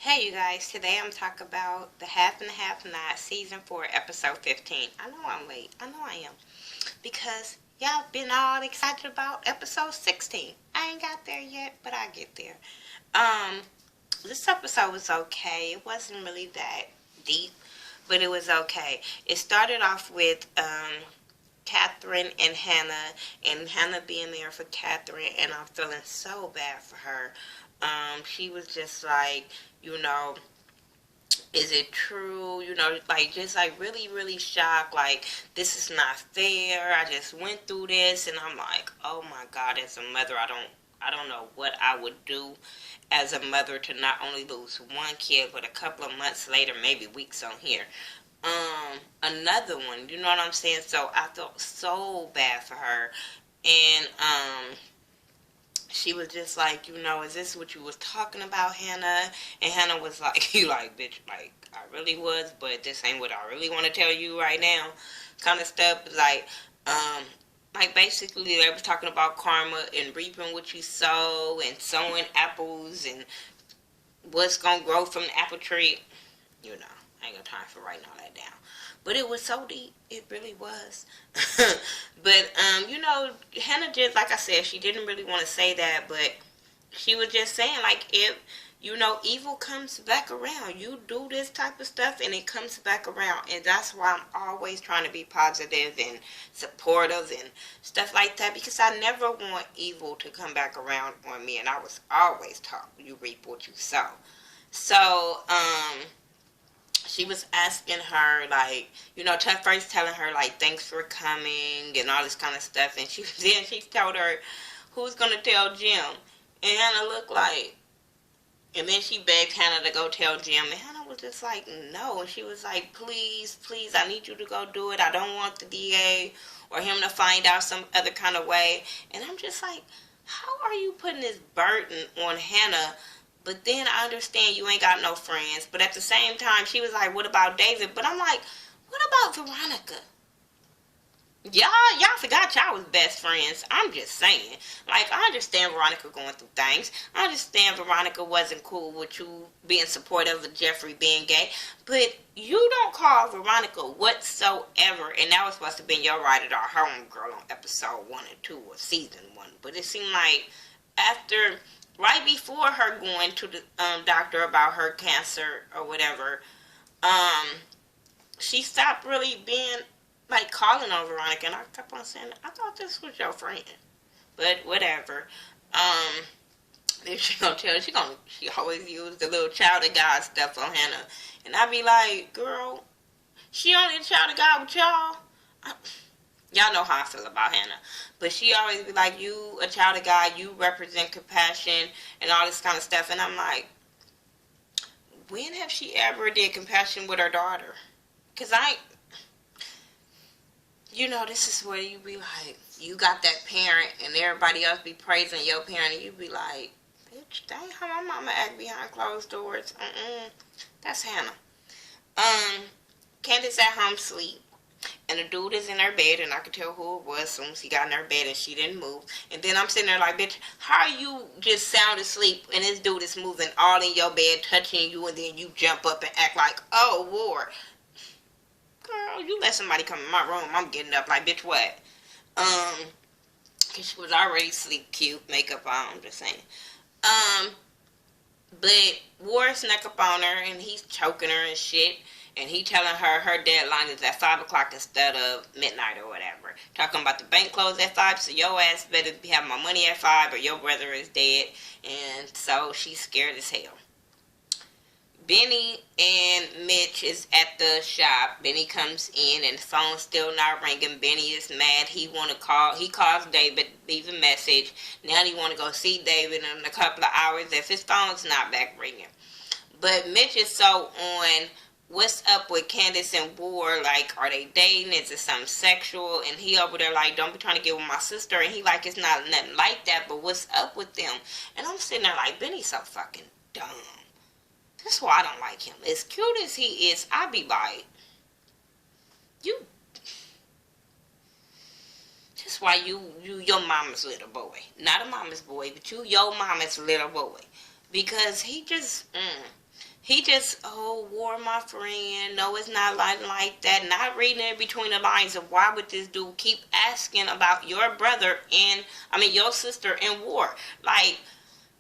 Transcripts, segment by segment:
Hey you guys, today I'm talking about the Half and a Half Night Season 4 Episode 15. I know I'm late. I know I am. Because y'all been all excited about Episode 16. I ain't got there yet, but I get there. Um, this episode was okay. It wasn't really that deep, but it was okay. It started off with Catherine and Hannah being there for Catherine, and I'm feeling so bad for her. She was just like, you know, is it true? Like just like really, really shocked. Like this is not fair. I just went through this, and I'm like, oh my God, as a mother, I don't know what I would do as a mother to not only lose one kid, but a couple of months later, maybe weeks on here, another one. You know what I'm saying? So I felt so bad for her, and she was just like, is this what you was talking about, Hannah? And Hannah was like, you like, bitch, like, I really was, but this ain't what I really want to tell you right now. Kind of stuff. Like basically they was talking about karma and reaping what you sow and sowing apples and what's going to grow from the apple tree. I ain't got time for writing all that down. But it was so deep. It really was. But, Hannah just, like I said, she didn't really want to say that, but she was just saying, like, if, evil comes back around. You do this type of stuff and it comes back around. And that's why I'm always trying to be positive and supportive and stuff like that, because I never want evil to come back around on me. And I was always taught, you reap what you sow. So, she was asking her, like, first telling her, like, thanks for coming and all this kind of stuff. And she told her, who's going to tell Jim? And Hannah looked like, and then she begged Hannah to go tell Jim. And Hannah was just like, no. And she was like, please, please, I need you to go do it. I don't want the DA or him to find out some other kind of way. And I'm just like, how are you putting this burden on Hannah? But then I understand you ain't got no friends. But at the same time, she was like, what about David? But I'm like, what about Veronica? Y'all forgot y'all was best friends. I'm just saying. Like, I understand Veronica going through things. I understand Veronica wasn't cool with you being supportive of Jeffrey being gay. But you don't call Veronica whatsoever. And that was supposed to be your ride or home girl on episode 1 and 2 of season 1. But it seemed like after, right before her going to the doctor about her cancer or whatever, she stopped really being like calling on Veronica, and I kept on saying, I thought this was your friend. But whatever. Then she gonna tell, she always used the little child of God stuff on Hannah. And I be like, girl, she only a child of God with y'all. Y'all know how I feel about Hannah. But she always be like, you a child of God, you represent compassion and all this kind of stuff. And I'm like, when have she ever did compassion with her daughter? Because this is where you be like, you got that parent and everybody else be praising your parent, and you be like, bitch, that ain't how my mama act behind closed doors. That's Hannah. Candace at home sleep, and the dude is in her bed, and I could tell who it was as soon as he got in her bed and she didn't move. And then I'm sitting there like, bitch, how are you just sound asleep and this dude is moving all in your bed, touching you, and then you jump up and act like, oh, Lord. Girl, you let somebody come in my room, I'm getting up like, bitch, what? Cause she was already sleep cute, makeup on, I'm just saying. But Ward snuck up on her, and he's choking her and shit, and he telling her her deadline is at 5 o'clock instead of midnight or whatever. Talking about the bank closed at 5, so your ass better have my money at 5 or your brother is dead. And so she's scared as hell. Benny and Mitch is at the shop. Benny comes in and the phone's still not ringing. Benny is mad. He want to call. He calls David, leaves a message. Now he want to go see David in a couple of hours if his phone's not back ringing. But Mitch is so on what's up with Candace and Ward. Like, are they dating? Is it something sexual? And he over there like, don't be trying to get with my sister. And he like, it's not nothing like that, but what's up with them? And I'm sitting there like, Benny's so fucking dumb. That's why I don't like him. As cute as he is, I be like, you. That's why you your mama's little boy. Not a mama's boy, but you your mama's little boy. Because he just, He just, oh, War, my friend. No, it's not like that. Not reading it between the lines of why would this dude keep asking about your brother and, your sister in War. Like,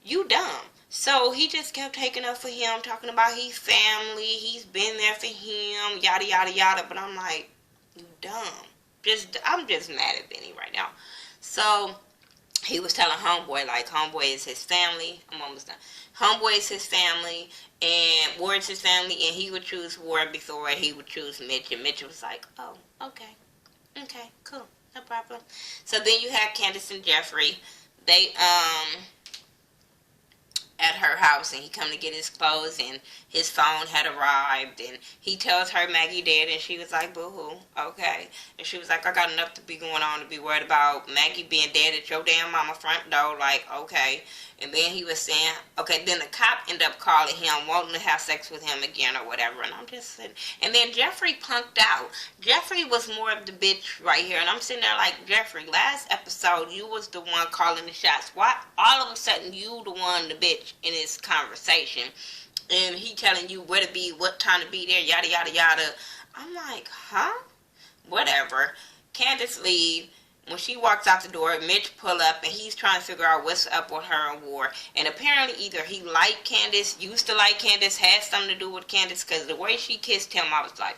you dumb. So he just kept taking up for him, talking about his family. He's been there for him, yada, yada, yada. But I'm like, you dumb. I'm just mad at Benny right now. So he was telling Homeboy, like, Homeboy is his family. I'm almost done. Homeboy is his family, and Ward's his family, and he would choose Ward before he would choose Mitch. And Mitch was like, oh, okay, cool, no problem. So then you have Candace and Jeffrey. They, at her house, and he come to get his clothes, and his phone had arrived, and he tells her Maggie dead, and she was like, boo-hoo, okay. And she was like, I got enough to be going on to be worried about Maggie being dead at your damn mama front door, like, okay. And then he was saying, okay, then the cop ended up calling him, wanting to have sex with him again or whatever, and I'm just sitting, and then Jeffrey punked out. Jeffrey was more of the bitch right here, and I'm sitting there like, Jeffrey, last episode, you was the one calling the shots. Why all of a sudden you the one, the bitch in this conversation? And he telling you where to be, what time to be there, yada, yada, yada. I'm like, huh? Whatever. Candace leave. When she walks out the door, Mitch pull up, and he's trying to figure out what's up with her and War. And apparently either he liked Candace, used to like Candace, had something to do with Candace, because the way she kissed him, I was like,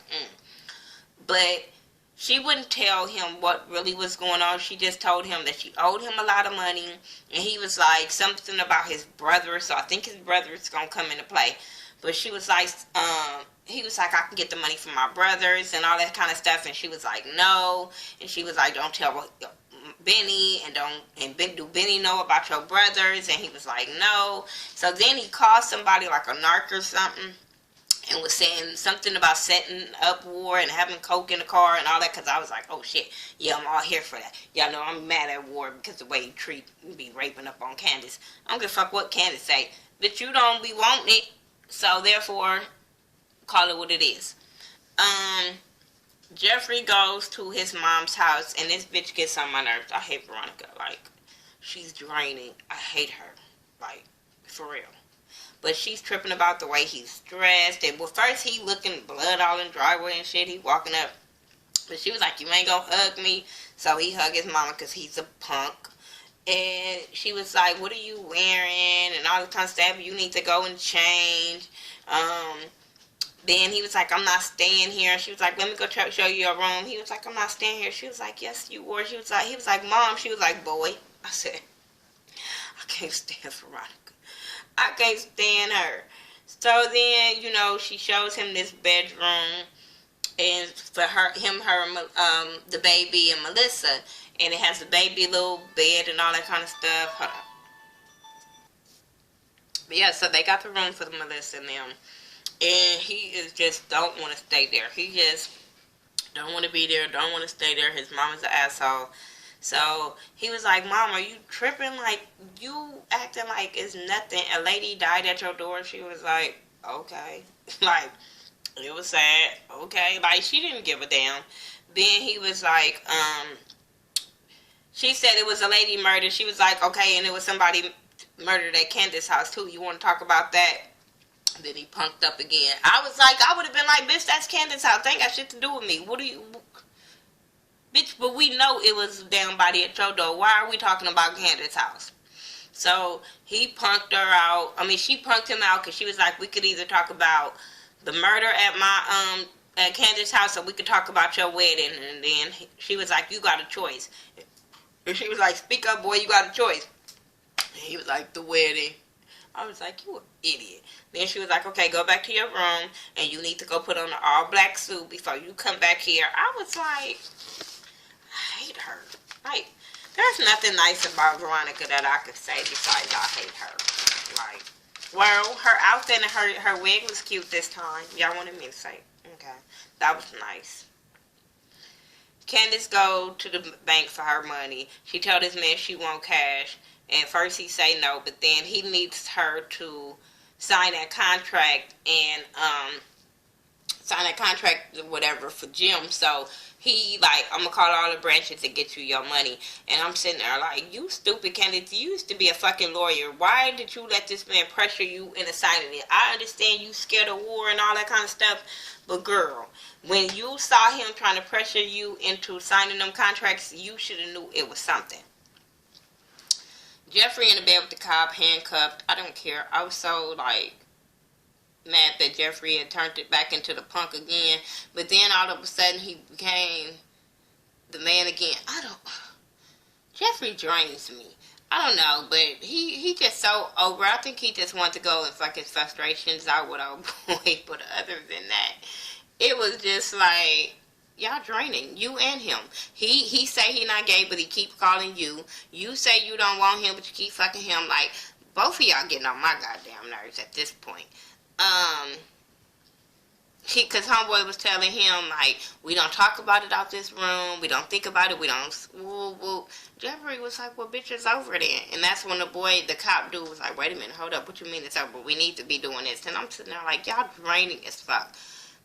But she wouldn't tell him what really was going on. She just told him that she owed him a lot of money, and he was like something about his brother, so I think his brother is going to come into play. But she was like, he was like, I can get the money from my brothers and all that kind of stuff, and she was like, no, and she was like, don't tell Benny, do Benny know about your brothers? And he was like, no. So then he called somebody like a narc or something, and was saying something about setting up War and having coke in the car and all that, because I was like, oh shit, yeah, I'm all here for that. Y'all know I'm mad at War because the way he be raping up on Candace. I don't give a fuck what Candace say, but you don't be wanting it, so therefore call it what it is. Jeffrey goes to his mom's house, and this bitch gets on my nerves. I hate Veronica. Like, she's draining. I hate her. Like, for real. But she's tripping about the way he's dressed. And well, first he looking blood all in the driveway and shit. He walking up. But she was like, you ain't gonna hug me. So he hugged his mama because he's a punk. And she was like, what are you wearing? And all the kind of stuff. You need to go and change. Then he was like, I'm not staying here. She was like, let me go show you your room. He was like, I'm not staying here. She was like, yes, you were. He was like, Mom. She was like, boy. I said, I can't stand Veronica. I can't stand her. So then, she shows him this bedroom, and for her, the baby and Melissa, and it has a baby little bed and all that kind of stuff. Hold on. But yeah, so they got the room for the Melissa and them. And he is just don't want to stay there. He just don't want to be there, don't want to stay there. His mama's an asshole. So he was like, Mom, are you tripping? Like, you acting like it's nothing. A lady died at your door. She was like, okay. Like, it was sad. Okay. Like, she didn't give a damn. Then he was like, she said it was a lady murdered. She was like, okay, and it was somebody murdered at Candace's house too. You want to talk about that? Then he punked up again. I was like, I would have been like, bitch, that's Candace's house. They ain't got shit to do with me. What do you... Bitch, but we know it was a damn body at your door. Why are we talking about Candace's house? So he punked her out. She punked him out because she was like, we could either talk about the murder at my at Candace's house, or we could talk about your wedding. And then she was like, you got a choice. And she was like, speak up, boy, you got a choice. And he was like, the wedding. I was like, you an idiot. Then she was like, okay, go back to your room, and you need to go put on an all-black suit before you come back here. I was like, I hate her. Like, there's nothing nice about Veronica that I could say besides I hate her. Like, well, her outfit and her wig was cute this time. Y'all wanted me to say, okay, that was nice. Candace go to the bank for her money. She told this man she want cash. And first he say no, but then he needs her to sign that contract and sign a contract or whatever for Jim. So he like, I'm gonna call all the branches and get you your money. And I'm sitting there like, you stupid Candace, you used to be a fucking lawyer. Why did you let this man pressure you into signing it? I understand you scared of war and all that kind of stuff, but girl, when you saw him trying to pressure you into signing them contracts, you should have knew it was something. Jeffrey in the bed with the cop, handcuffed. I don't care. I was so like mad that Jeffrey had turned it back into the punk again. But then all of a sudden he became the man again. Jeffrey drains me. I don't know, but he just so over. I think he just wanted to go and fuck his frustrations out with old boy. But other than that, it was just like, y'all draining, you and him. He say he not gay, but he keep calling you. You say you don't want him, but you keep fucking him. Like, both of y'all getting on my goddamn nerves at this point. Cause homeboy was telling him like, we don't talk about it out this room. We don't think about it. We don't. Well, Jeffrey was like, well, bitch, it's over then. And that's when the cop dude was like, wait a minute, hold up. What you mean it's over? We need to be doing this. And I'm sitting there like, y'all draining as fuck.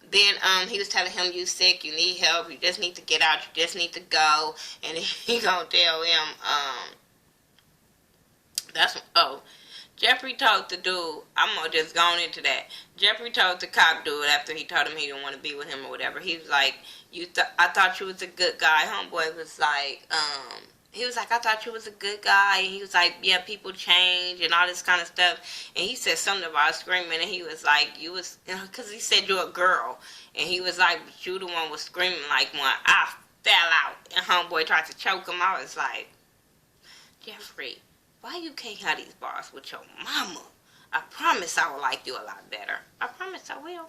Then he was telling him, you sick, you need help, you just need to get out, you just need to go. And he gonna tell him, Jeffrey told the dude, I'm gonna just go on into that. Jeffrey told the cop dude after he told him he didn't want to be with him or whatever. He was like, I thought you was a good guy. Homeboy was like, he was like, I thought you was a good guy. And he was like, yeah, people change and all this kind of stuff. And he said something about screaming. And he was like, you was, because he said you're a girl. And he was like, but you the one was screaming like one. I fell out. And homeboy tried to choke him. I was like, Jeffrey, why you can't have these bars with your mama? I promise I will like you a lot better. I promise I will.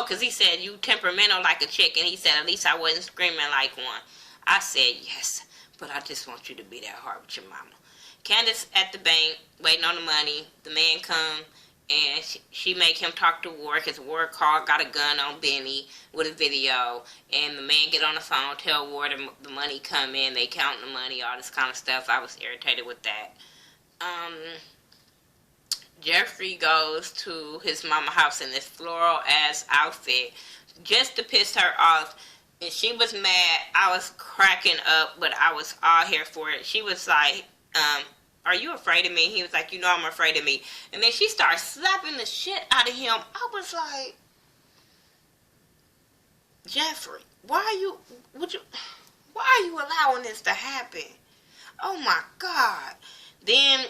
Because he said you temperamental like a chick. And he said at least I wasn't screaming like one. I said yes, but I just want you to be that hard with your mama. Candace at the bank, waiting on the money. The man come, and she make him talk to Ward, because Ward called, got a gun on Benny with a video. And the man get on the phone, tell Ward the money come in, they counting the money, all this kind of stuff. I was irritated with that. Jeffrey goes to his mama house in this floral-ass outfit just to piss her off. And she was mad. I was cracking up, but I was all here for it. She was like, are you afraid of me? He was like, you know I'm afraid of me. And then she started slapping the shit out of him. I was like, Jeffrey, why are you allowing this to happen? Oh my God. Then,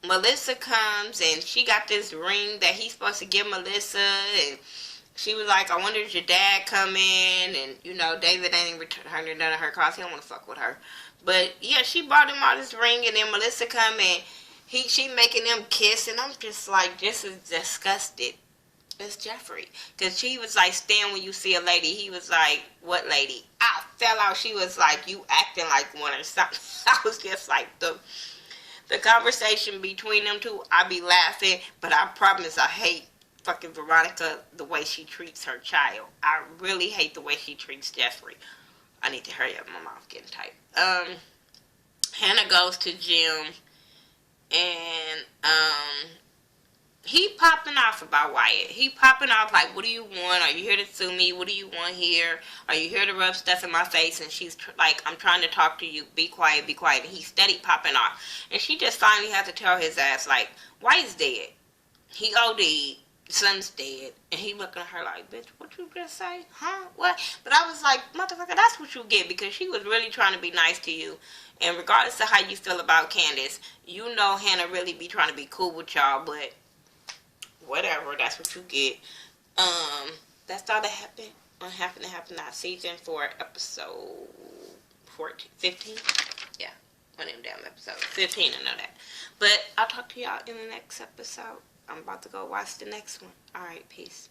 Melissa comes and she got this ring that he's supposed to give Melissa, and she was like, I wonder if your dad come in, and, David ain't returning none of her calls. He don't want to fuck with her. But, yeah, she bought him all this ring, and then Melissa come and she making them kiss, and I'm just like, just as disgusted as Jeffrey. Because she was like, stand when you see a lady. He was like, what lady? I fell out. She was like, you acting like one or something. I was just like, the conversation between them two, I be laughing, but I promise I hate fucking Veronica the way she treats her child. I really hate the way she treats Jeffrey. I need to hurry up. My mouth's getting tight. Hannah goes to Jim, and he popping off about Wyatt. He popping off like, what do you want? Are you here to sue me? What do you want here? Are you here to rub stuff in my face? And she's like, I'm trying to talk to you. Be quiet, be quiet. And he's steady popping off. And she just finally had to tell his ass, like, Wyatt's dead. He OD'd. Son's dead. And he looking at her like, bitch, what you just say? Huh? What? But I was like, motherfucker, that's what you get, because she was really trying to be nice to you. And regardless of how you feel about Candace, you know Hannah really be trying to be cool with y'all, but whatever, that's what you get. That's all that happened on Happen to Happen Now, season 4, episode 15. Yeah, one of them damn episodes. 15, I know that. But I'll talk to y'all in the next episode. I'm about to go watch the next one. Alright, peace.